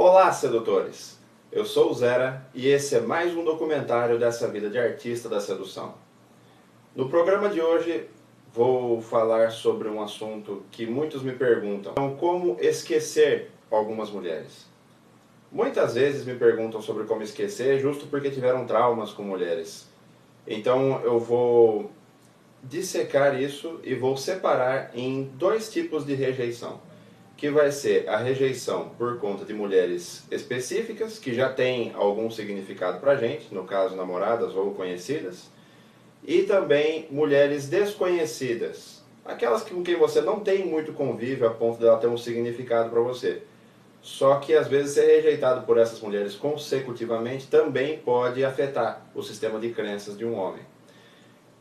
Olá, sedutores! Eu sou o Zera e esse é mais um documentário dessa vida de artista da sedução. No programa de hoje vou falar sobre um assunto que muitos me perguntam: como esquecer algumas mulheres. Muitas vezes me perguntam sobre como esquecer justo porque tiveram traumas com mulheres. Então eu vou dissecar isso e vou separar em dois tipos de rejeição, que vai ser a rejeição por conta de mulheres específicas, que já têm algum significado pra gente, no caso namoradas ou conhecidas, e também mulheres desconhecidas, aquelas com quem você não tem muito convívio a ponto dela ter um significado para você. Só que às vezes ser rejeitado por essas mulheres consecutivamente também pode afetar o sistema de crenças de um homem.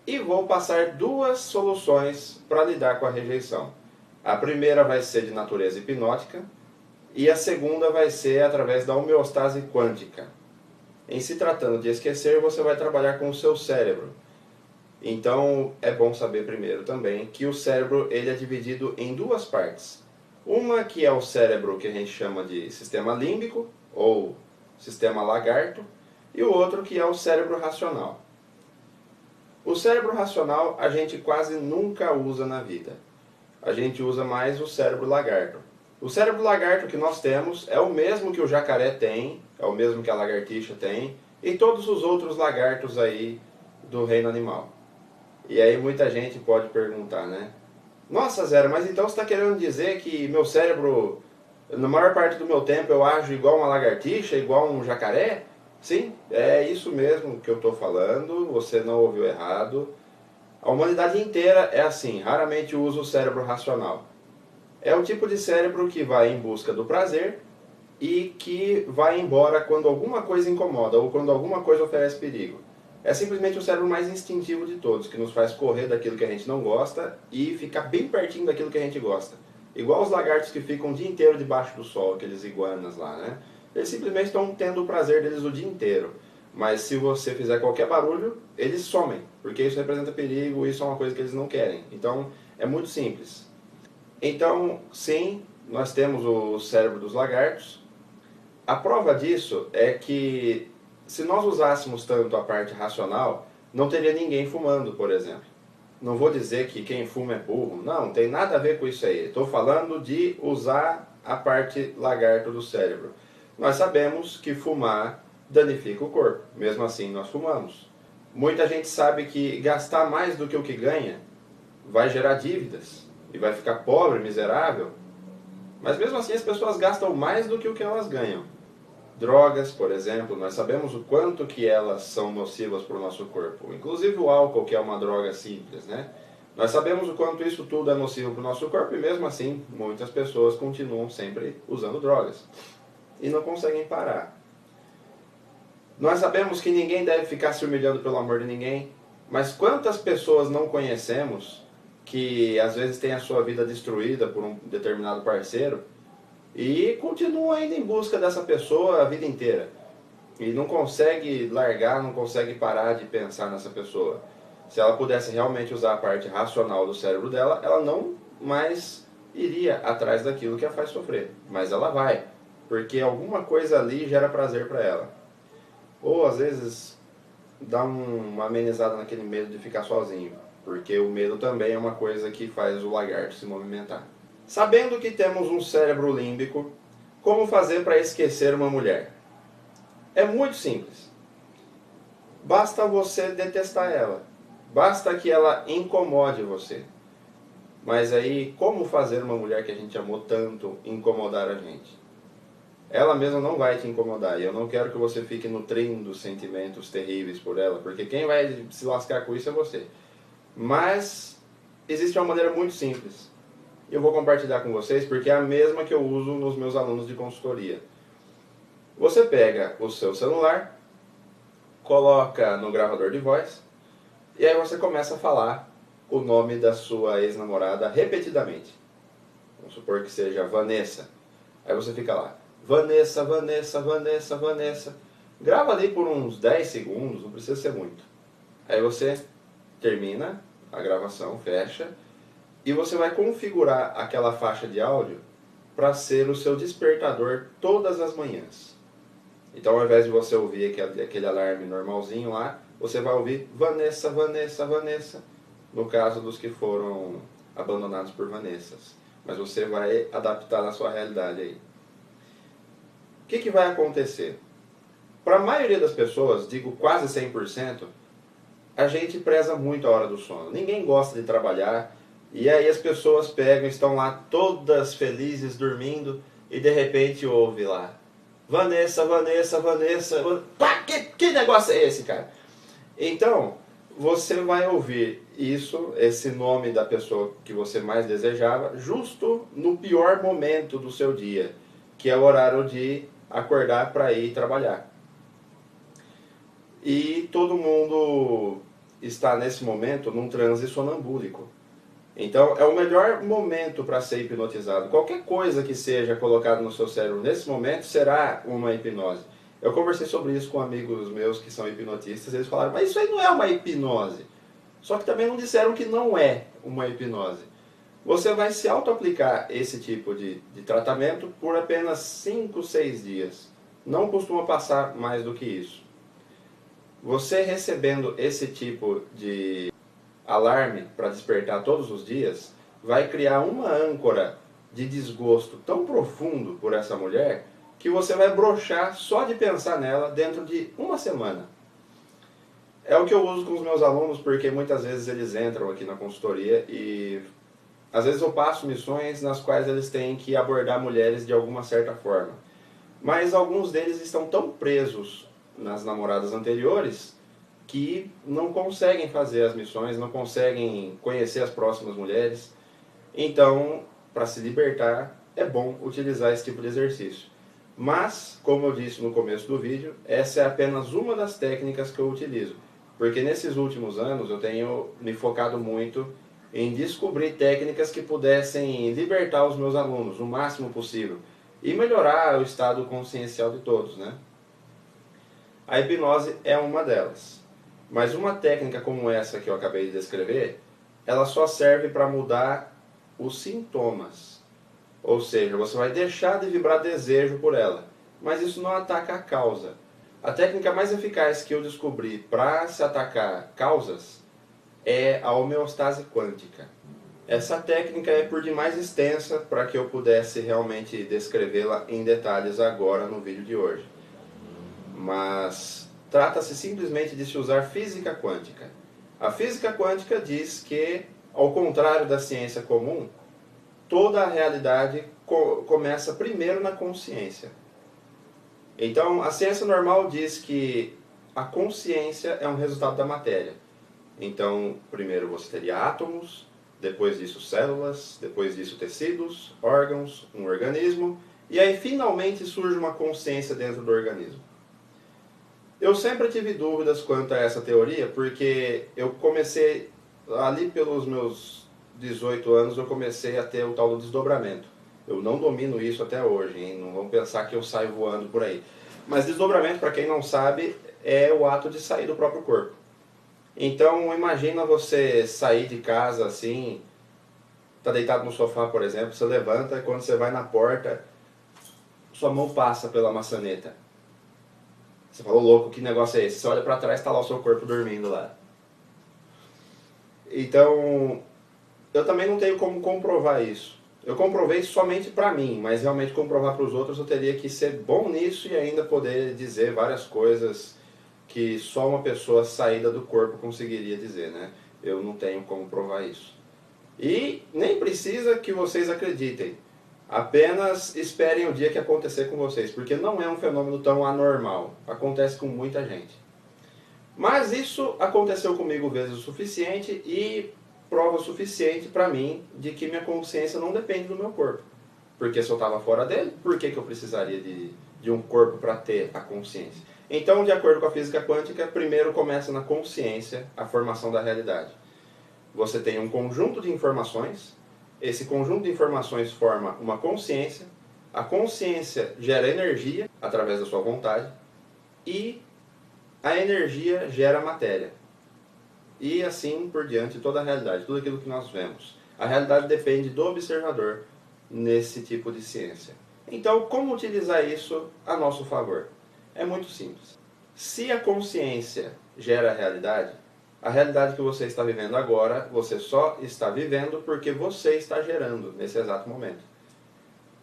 E vou passar duas soluções para lidar com a rejeição. A primeira vai ser de natureza hipnótica e a segunda vai ser através da homeostase quântica. Em se tratando de esquecer, você vai trabalhar com o seu cérebro. Então é bom saber primeiro também que o cérebro ele é dividido em duas partes. Uma que é o cérebro que a gente chama de sistema límbico ou sistema lagarto e o outro que é o cérebro racional. O cérebro racional a gente quase nunca usa na vida. A gente usa mais o cérebro lagarto. O cérebro lagarto que nós temos é o mesmo que o jacaré tem, é o mesmo que a lagartixa tem e todos os outros lagartos aí do reino animal. E aí muita gente pode perguntar, né? Nossa, Zero, mas então você está querendo dizer que meu cérebro, na maior parte do meu tempo, eu ajo igual uma lagartixa, igual um jacaré? Sim, é isso mesmo que eu estou falando, você não ouviu errado. A humanidade inteira é assim, raramente usa o cérebro racional. É o tipo de cérebro que vai em busca do prazer e que vai embora quando alguma coisa incomoda ou quando alguma coisa oferece perigo. É simplesmente o cérebro mais instintivo de todos, que nos faz correr daquilo que a gente não gosta e ficar bem pertinho daquilo que a gente gosta. Igual os lagartos que ficam o dia inteiro debaixo do sol, aqueles iguanas lá, né? Eles simplesmente estão tendo o prazer deles o dia inteiro. Mas se você fizer qualquer barulho, eles somem, porque isso representa perigo, isso é uma coisa que eles não querem. Então, é muito simples. Então, sim, nós temos o cérebro dos lagartos. A prova disso é que se nós usássemos tanto a parte racional, não teria ninguém fumando, por exemplo. Não vou dizer que quem fuma é burro, não tem nada a ver com isso aí. Estou falando de usar a parte lagarto do cérebro. Nós sabemos que fumar danifica o corpo, mesmo assim nós fumamos. Muita gente sabe que gastar mais do que o que ganha vai gerar dívidas e vai ficar pobre, miserável, mas mesmo assim as pessoas gastam mais do que o que elas ganham. Drogas, por exemplo, nós sabemos o quanto que elas são nocivas para o nosso corpo. Inclusive o álcool, que é uma droga simples, né? Nós sabemos o quanto isso tudo é nocivo para o nosso corpo e mesmo assim muitas pessoas continuam sempre usando drogas e não conseguem parar. Nós sabemos que ninguém deve ficar se humilhando pelo amor de ninguém, mas quantas pessoas não conhecemos que às vezes têm a sua vida destruída por um determinado parceiro e continuam ainda em busca dessa pessoa a vida inteira e não consegue largar, não consegue parar de pensar nessa pessoa. Se ela pudesse realmente usar a parte racional do cérebro dela, ela não mais iria atrás daquilo que a faz sofrer, mas ela vai, porque alguma coisa ali gera prazer para ela. Ou às vezes dá uma amenizada naquele medo de ficar sozinho, porque o medo também é uma coisa que faz o lagarto se movimentar. Sabendo que temos um cérebro límbico, como fazer para esquecer uma mulher? É muito simples. Basta você detestar ela. Basta que ela incomode você. Mas aí, como fazer uma mulher que a gente amou tanto incomodar a gente? Ela mesma não vai te incomodar, e eu não quero que você fique nutrindo sentimentos terríveis por ela, porque quem vai se lascar com isso é você. Mas existe uma maneira muito simples. Eu vou compartilhar com vocês porque é a mesma que eu uso nos meus alunos de consultoria. Você pega o seu celular, coloca no gravador de voz, e aí você começa a falar o nome da sua ex-namorada repetidamente. Vamos supor que seja Vanessa. Aí você fica lá, Vanessa, Vanessa, Vanessa, Vanessa. Grava ali por uns 10 segundos, não precisa ser muito. Aí você termina a gravação, fecha, e você vai configurar aquela faixa de áudio para ser o seu despertador todas as manhãs. Então, ao invés de você ouvir aquele alarme normalzinho lá, você vai ouvir Vanessa, Vanessa, Vanessa, no caso dos que foram abandonados por Vanessas. Mas você vai adaptar na sua realidade aí. O que vai acontecer? Para a maioria das pessoas, digo quase 100%, a gente preza muito a hora do sono. Ninguém gosta de trabalhar, e aí as pessoas pegam, estão lá todas felizes, dormindo, e de repente ouve lá Vanessa, Vanessa, Vanessa. Pá, que negócio é esse, cara? Então, você vai ouvir isso, esse nome da pessoa que você mais desejava, justo no pior momento do seu dia, que é o horário de acordar para ir trabalhar. E todo mundo está nesse momento num transe sonambúlico. Então, é o melhor momento para ser hipnotizado. Qualquer coisa que seja colocada no seu cérebro nesse momento será uma hipnose. Eu conversei sobre isso com amigos meus que são hipnotistas, eles falaram, mas isso aí não é uma hipnose. Só que também não disseram que não é uma hipnose. Você vai se auto-aplicar esse tipo de tratamento por apenas 5, 6 dias. Não costuma passar mais do que isso. Você recebendo esse tipo de alarme para despertar todos os dias, vai criar uma âncora de desgosto tão profundo por essa mulher que você vai brochar só de pensar nela dentro de uma semana. É o que eu uso com os meus alunos, porque muitas vezes eles entram aqui na consultoria e às vezes eu passo missões nas quais eles têm que abordar mulheres de alguma certa forma. Mas alguns deles estão tão presos nas namoradas anteriores que não conseguem fazer as missões, não conseguem conhecer as próximas mulheres. Então, para se libertar, é bom utilizar esse tipo de exercício. Mas, como eu disse no começo do vídeo, essa é apenas uma das técnicas que eu utilizo. Porque nesses últimos anos eu tenho me focado muito em descobrir técnicas que pudessem libertar os meus alunos o máximo possível e melhorar o estado consciencial de todos, né? A hipnose é uma delas. Mas uma técnica como essa que eu acabei de descrever, ela só serve para mudar os sintomas. Ou seja, você vai deixar de vibrar desejo por ela. Mas isso não ataca a causa. A técnica mais eficaz que eu descobri para se atacar causas é a homeostase quântica. Essa técnica é por demais extensa para que eu pudesse realmente descrevê-la em detalhes agora no vídeo de hoje. Mas trata-se simplesmente de se usar física quântica. A física quântica diz que, ao contrário da ciência comum, toda a realidade começa primeiro na consciência. Então, a ciência normal diz que a consciência é um resultado da matéria. Então, primeiro você teria átomos, depois disso células, depois disso tecidos, órgãos, um organismo, e aí finalmente surge uma consciência dentro do organismo. Eu sempre tive dúvidas quanto a essa teoria, porque eu comecei, ali pelos meus 18 anos, eu comecei a ter o tal do desdobramento. Eu não domino isso até hoje, hein? Não vão pensar que eu saio voando por aí. Mas desdobramento, para quem não sabe, é o ato de sair do próprio corpo. Então, imagina você sair de casa assim, tá deitado no sofá, por exemplo, você levanta e quando você vai na porta, sua mão passa pela maçaneta. Você falou, louco, que negócio é esse? Você olha para trás, está lá o seu corpo dormindo lá. Então, eu também não tenho como comprovar isso. Eu comprovei somente para mim, mas realmente comprovar para os outros eu teria que ser bom nisso e ainda poder dizer várias coisas que só uma pessoa saída do corpo conseguiria dizer, né? Eu não tenho como provar isso. E nem precisa que vocês acreditem. Apenas esperem o dia que acontecer com vocês, porque não é um fenômeno tão anormal. Acontece com muita gente. Mas isso aconteceu comigo vezes o suficiente e prova suficiente para mim de que minha consciência não depende do meu corpo. Porque se eu estava fora dele, por que eu precisaria de um corpo para ter a consciência? Então, de acordo com a física quântica, primeiro começa na consciência a formação da realidade. Você tem um conjunto de informações, esse conjunto de informações forma uma consciência, a consciência gera energia através da sua vontade e a energia gera matéria. E assim por diante toda a realidade, tudo aquilo que nós vemos. A realidade depende do observador. nesse tipo de ciência. Então, como utilizar isso a nosso favor? É muito simples. Se a consciência gera a realidade que você está vivendo agora, você só está vivendo porque você está gerando nesse exato momento.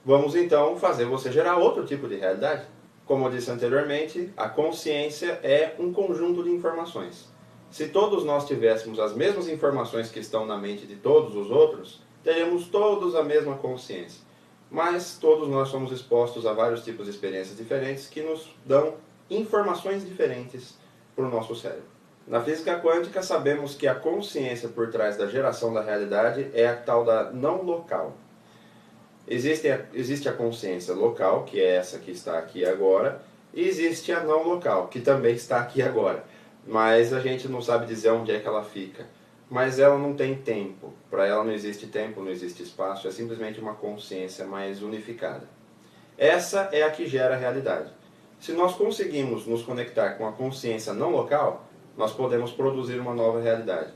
Vamos então fazer você gerar outro tipo de realidade. Como eu disse anteriormente, a consciência é um conjunto de informações. Se todos nós tivéssemos as mesmas informações que estão na mente de todos os outros, teríamos todos a mesma consciência. Mas todos nós somos expostos a vários tipos de experiências diferentes que nos dão informações diferentes para o nosso cérebro. Na física quântica sabemos que a consciência por trás da geração da realidade é a tal da não local. Existe a consciência local, que é essa que está aqui agora, e existe a não local, que também está aqui agora. Mas a gente não sabe dizer onde é que ela fica. Mas ela não tem tempo. Para ela não existe tempo, não existe espaço, é simplesmente uma consciência mais unificada. Essa é a que gera a realidade. Se nós conseguimos nos conectar com a consciência não local, nós podemos produzir uma nova realidade.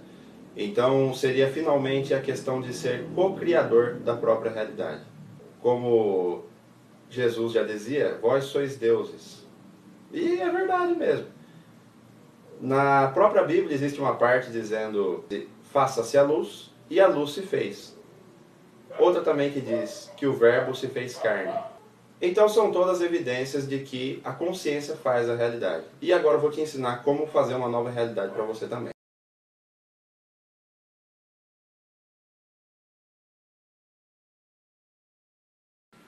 Então seria finalmente a questão de ser co-criador da própria realidade. Como Jesus já dizia, vós sois deuses. E é verdade mesmo. Na própria Bíblia existe uma parte dizendo, faça-se a luz, e a luz se fez. Outra também que diz que o verbo se fez carne. Então são todas evidências de que a consciência faz a realidade. E agora eu vou te ensinar como fazer uma nova realidade para você também.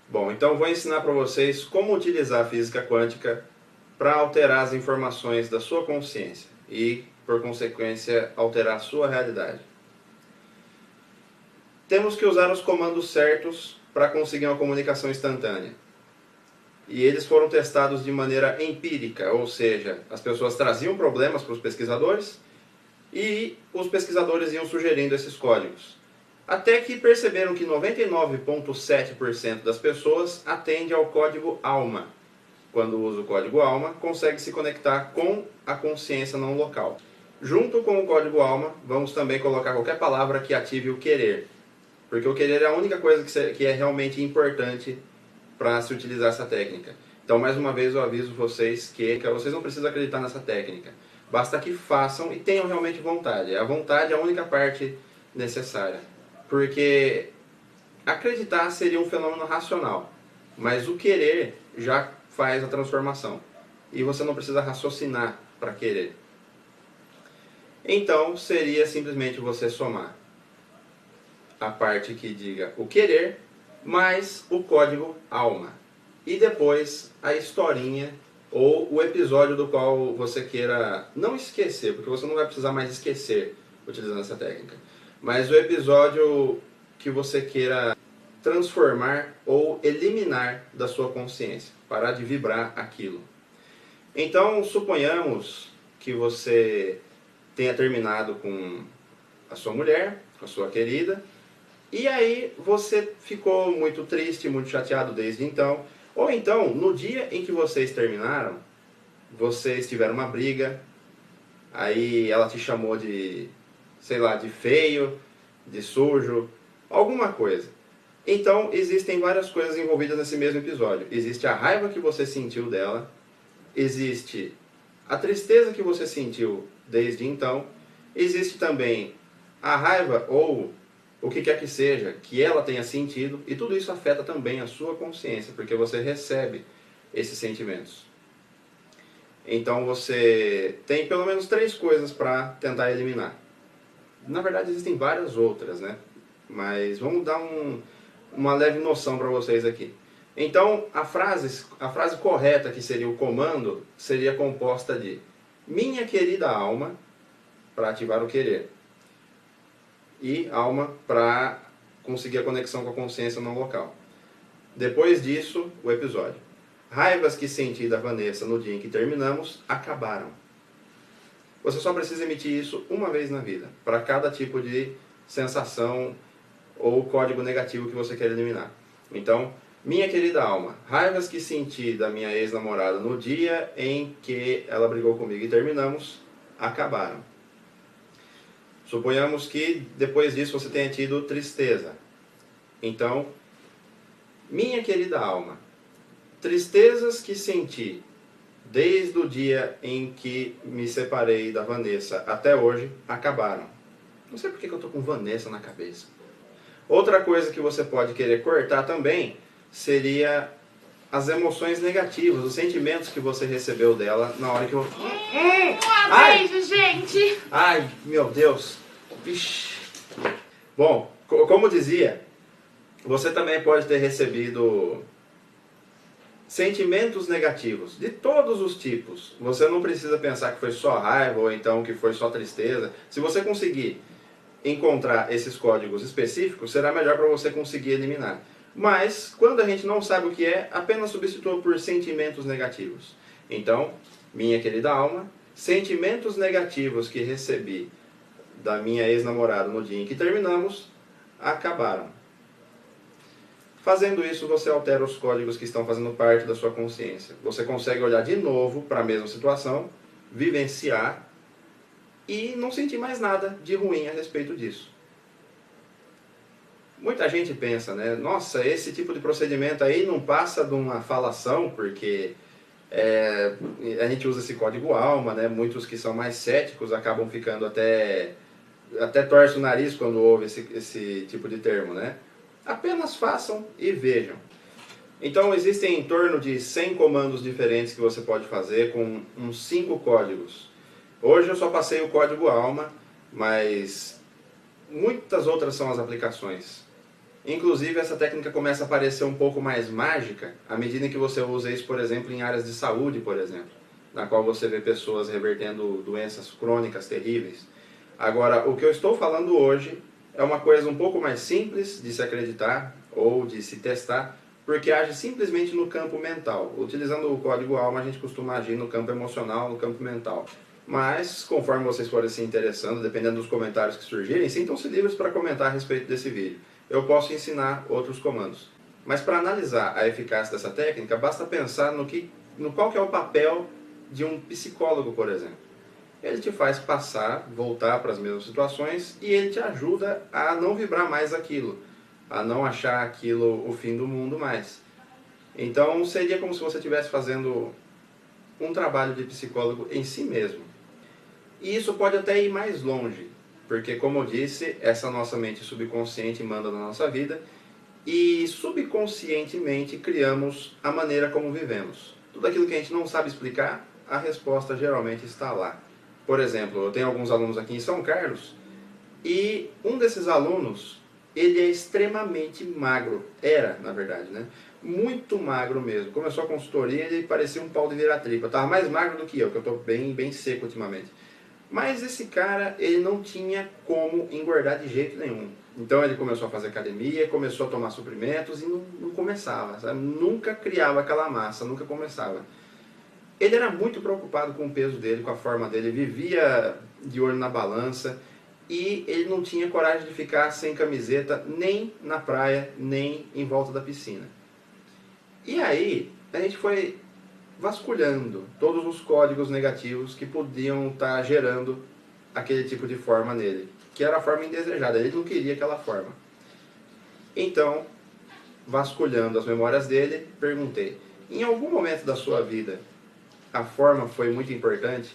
Bom, então vou ensinar para vocês como utilizar a física quântica para alterar as informações da sua consciência e, por consequência, alterar a sua realidade. Temos que usar os comandos certos para conseguir uma comunicação instantânea. E eles foram testados de maneira empírica, ou seja, as pessoas traziam problemas para os pesquisadores e os pesquisadores iam sugerindo esses códigos. Até que perceberam que 99,7% das pessoas atende ao código ALMA. Quando usa o código ALMA, consegue se conectar com a consciência não local. Junto com o código ALMA, vamos também colocar qualquer palavra que ative o querer. Porque o querer é a única coisa que é realmente importante para se utilizar essa técnica. Então, mais uma vez, eu aviso vocês que vocês não precisam acreditar nessa técnica. Basta que façam e tenham realmente vontade. A vontade é a única parte necessária. Porque acreditar seria um fenômeno racional, mas o querer já faz a transformação. E você não precisa raciocinar para querer. Então, seria simplesmente você somar a parte que diga o querer, mais o código ALMA. E depois a historinha ou o episódio do qual você queira não esquecer, porque você não vai precisar mais esquecer utilizando essa técnica. Mas o episódio que você queira transformar ou eliminar da sua consciência, parar de vibrar aquilo. Então, suponhamos que você tenha terminado com a sua mulher, com a sua querida, e aí você ficou muito triste, muito chateado desde então. Ou então, no dia em que vocês terminaram, vocês tiveram uma briga, aí ela te chamou de, sei lá, de feio, de sujo, alguma coisa. Então, existem várias coisas envolvidas nesse mesmo episódio. Existe a raiva que você sentiu dela, existe a tristeza que você sentiu desde então, existe também a raiva ou o que quer que seja que ela tenha sentido, e tudo isso afeta também a sua consciência, porque você recebe esses sentimentos. Então você tem pelo menos 3 coisas para tentar eliminar. Na verdade existem várias outras, né? Mas vamos dar uma leve noção para vocês aqui. Então a frase correta, que seria o comando, seria composta de minha querida alma, para ativar o querer, e alma para conseguir a conexão com a consciência não local. Depois disso, o episódio. Raivas que senti da Vanessa no dia em que terminamos acabaram. Você só precisa emitir isso uma vez na vida, para cada tipo de sensação ou código negativo que você quer eliminar. Então, minha querida alma, raivas que senti da minha ex-namorada no dia em que ela brigou comigo e terminamos, acabaram. Suponhamos que depois disso você tenha tido tristeza. Então, Minha querida alma, tristezas que senti desde o dia em que me separei da Vanessa até hoje acabaram. Não sei por que eu tô com Vanessa na cabeça. Outra coisa que você pode querer cortar também seria as emoções negativas, os sentimentos que você recebeu dela na hora que eu... Beijo, gente! Ai, meu Deus! Vixe. Bom, como dizia, você também pode ter recebido sentimentos negativos, de todos os tipos. Você não precisa pensar que foi só raiva ou então que foi só tristeza. Se você conseguir encontrar esses códigos específicos, será melhor para você conseguir eliminar. Mas, quando a gente não sabe o que é, apenas substitua por sentimentos negativos. Então, minha querida alma, sentimentos negativos que recebi da minha ex-namorada no dia em que terminamos, acabaram. Fazendo isso, você altera os códigos que estão fazendo parte da sua consciência. Você consegue olhar de novo para a mesma situação, vivenciar e não sentir mais nada de ruim a respeito disso. Muita gente pensa, né? Nossa, esse tipo de procedimento aí não passa de uma falação, porque a gente usa esse código alma, né? Muitos que são mais céticos acabam ficando até torce o nariz quando ouve esse tipo de termo, né? Apenas façam e vejam. Então existem em torno de 100 comandos diferentes que você pode fazer com uns 5 códigos. Hoje eu só passei o código alma, mas muitas outras são as aplicações. Inclusive essa técnica começa a parecer um pouco mais mágica à medida que você usa isso, por exemplo, em áreas de saúde, por exemplo, na qual você vê pessoas revertendo doenças crônicas terríveis. Agora, o que eu estou falando hoje é uma coisa um pouco mais simples de se acreditar ou de se testar, porque age simplesmente no campo mental. Utilizando o código alma, a gente costuma agir no campo emocional, no campo mental. Mas, conforme vocês forem se interessando, dependendo dos comentários que surgirem, sintam-se livres para comentar a respeito desse vídeo. Eu posso ensinar outros comandos. Mas para analisar a eficácia dessa técnica, basta pensar no qual que é o papel de um psicólogo, por exemplo. Ele te faz passar, voltar para as mesmas situações e ele te ajuda a não vibrar mais aquilo, a não achar aquilo o fim do mundo mais. Então seria como se você estivesse fazendo um trabalho de psicólogo em si mesmo. E isso pode até ir mais longe, porque como eu disse, essa nossa mente subconsciente manda na nossa vida e subconscientemente criamos a maneira como vivemos. Tudo aquilo que a gente não sabe explicar, a resposta geralmente está lá. Por exemplo, eu tenho alguns alunos aqui em São Carlos e um desses alunos, ele é extremamente magro. Era, na verdade, né? Muito magro mesmo. Começou a consultoria e ele parecia um pau de vira-tripa. Estava mais magro do que eu, que eu estou bem seco ultimamente. Mas esse cara, ele não tinha como engordar de jeito nenhum. Então ele começou a fazer academia, começou a tomar suprimentos e não começava, sabe? Nunca criava aquela massa, nunca começava. Ele era muito preocupado com o peso dele, com a forma dele, vivia de olho na balança e ele não tinha coragem de ficar sem camiseta nem na praia, nem em volta da piscina. E aí a gente foi vasculhando todos os códigos negativos que podiam estar gerando aquele tipo de forma nele, que era a forma indesejada, ele não queria aquela forma. Então, vasculhando as memórias dele, perguntei, em algum momento da sua vida, a forma foi muito importante?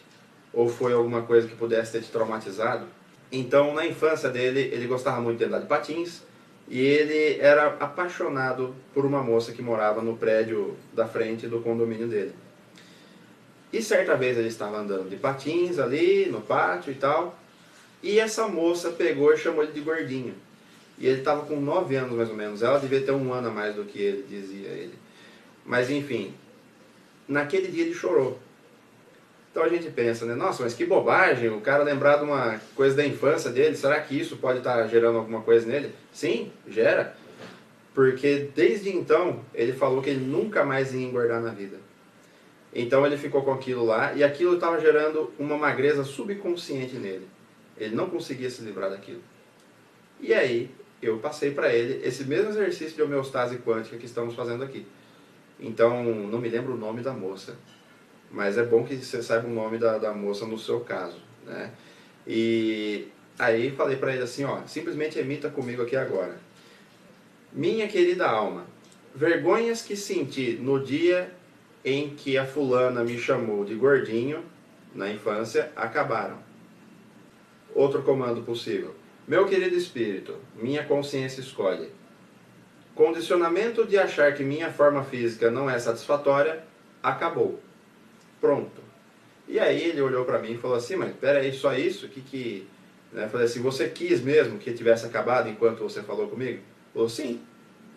Ou foi alguma coisa que pudesse ter te traumatizado? Então, na infância dele, ele gostava muito de andar de patins e ele era apaixonado por uma moça que morava no prédio da frente do condomínio dele. E certa vez ele estava andando de patins ali no pátio e tal, e essa moça pegou e chamou ele de gordinho. E ele estava com 9 anos mais ou menos, ela devia ter 1 ano a mais do que ele, dizia ele. Mas enfim, naquele dia ele chorou. Então a gente pensa, né? Nossa, mas que bobagem, o cara lembrar de uma coisa da infância dele, será que isso pode estar gerando alguma coisa nele? Sim, gera. Porque desde então ele falou que ele nunca mais ia engordar na vida. Então ele ficou com aquilo lá e aquilo estava gerando uma magreza subconsciente nele. Ele não conseguia se livrar daquilo. E aí eu passei para ele esse mesmo exercício de homeostase quântica que estamos fazendo aqui. Então, não me lembro o nome da moça, mas é bom que você saiba o nome da moça no seu caso, né? E aí falei para ele assim, ó, simplesmente emita comigo aqui agora. Minha querida alma, vergonhas que senti no dia em que a fulana me chamou de gordinho, na infância, acabaram. Outro comando possível. Meu querido espírito, minha consciência escolhe. Condicionamento de achar que minha forma física não é satisfatória, acabou. Pronto. E aí ele olhou para mim e falou assim, mas peraí, só isso? Eu falei assim, você quis mesmo que tivesse acabado enquanto você falou comigo? Ele falou, sim.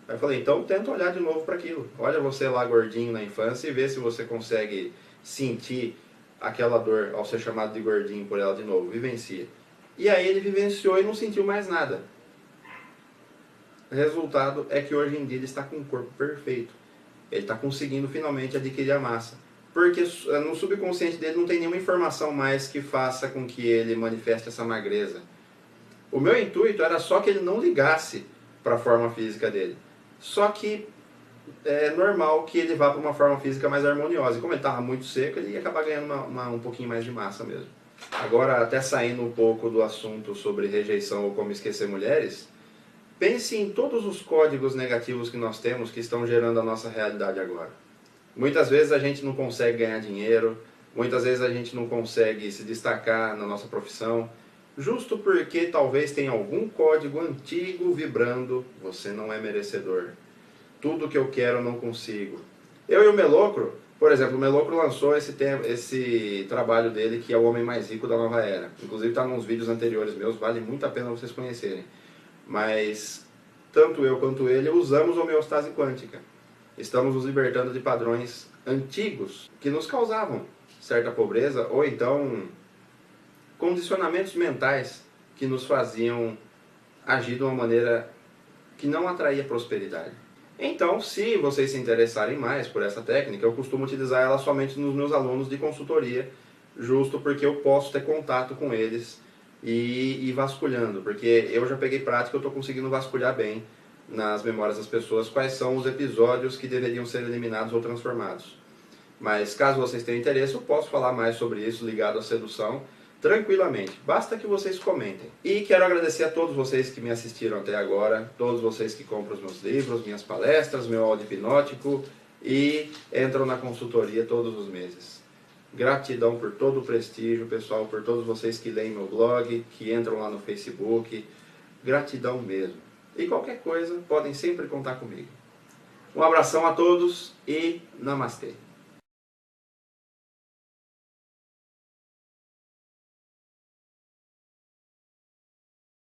Aí eu falei, então tenta olhar de novo para aquilo. Olha você lá gordinho na infância e vê se você consegue sentir aquela dor ao ser chamado de gordinho por ela de novo. Vivencia. E aí ele vivenciou e não sentiu mais nada. O resultado é que hoje em dia ele está com um corpo perfeito. Ele está conseguindo finalmente adquirir a massa. Porque no subconsciente dele não tem nenhuma informação mais que faça com que ele manifeste essa magreza. O meu intuito era só que ele não ligasse para a forma física dele. Só que é normal que ele vá para uma forma física mais harmoniosa. E como ele estava muito seco, ele ia acabar ganhando um pouquinho mais de massa mesmo. Agora, até saindo um pouco do assunto sobre rejeição ou como esquecer mulheres, pense em todos os códigos negativos que nós temos que estão gerando a nossa realidade agora. Muitas vezes a gente não consegue ganhar dinheiro, muitas vezes a gente não consegue se destacar na nossa profissão, justo porque talvez tenha algum código antigo vibrando, você não é merecedor. Tudo que eu quero eu não consigo. Eu e o Melocro, por exemplo, o Melocro lançou esse trabalho dele que é o Homem Mais Rico da Nova Era. Inclusive está nos vídeos anteriores meus, vale muito a pena vocês conhecerem. Mas tanto eu quanto ele usamos homeostase quântica. Estamos nos libertando de padrões antigos que nos causavam certa pobreza ou então condicionamentos mentais que nos faziam agir de uma maneira que não atraía prosperidade. Então, se vocês se interessarem mais por essa técnica, eu costumo utilizar ela somente nos meus alunos de consultoria, justo porque eu posso ter contato com eles e ir vasculhando, porque eu já peguei prática, eu estou conseguindo vasculhar bem nas memórias das pessoas quais são os episódios que deveriam ser eliminados ou transformados. Mas caso vocês tenham interesse, eu posso falar mais sobre isso ligado à sedução tranquilamente. Basta que vocês comentem. E quero agradecer a todos vocês que me assistiram até agora, todos vocês que compram os meus livros, minhas palestras, meu áudio hipnótico e entram na consultoria todos os meses. Gratidão por todo o prestígio, pessoal, por todos vocês que leem meu blog, que entram lá no Facebook. Gratidão mesmo. E qualquer coisa, podem sempre contar comigo. Um abração a todos e namastê.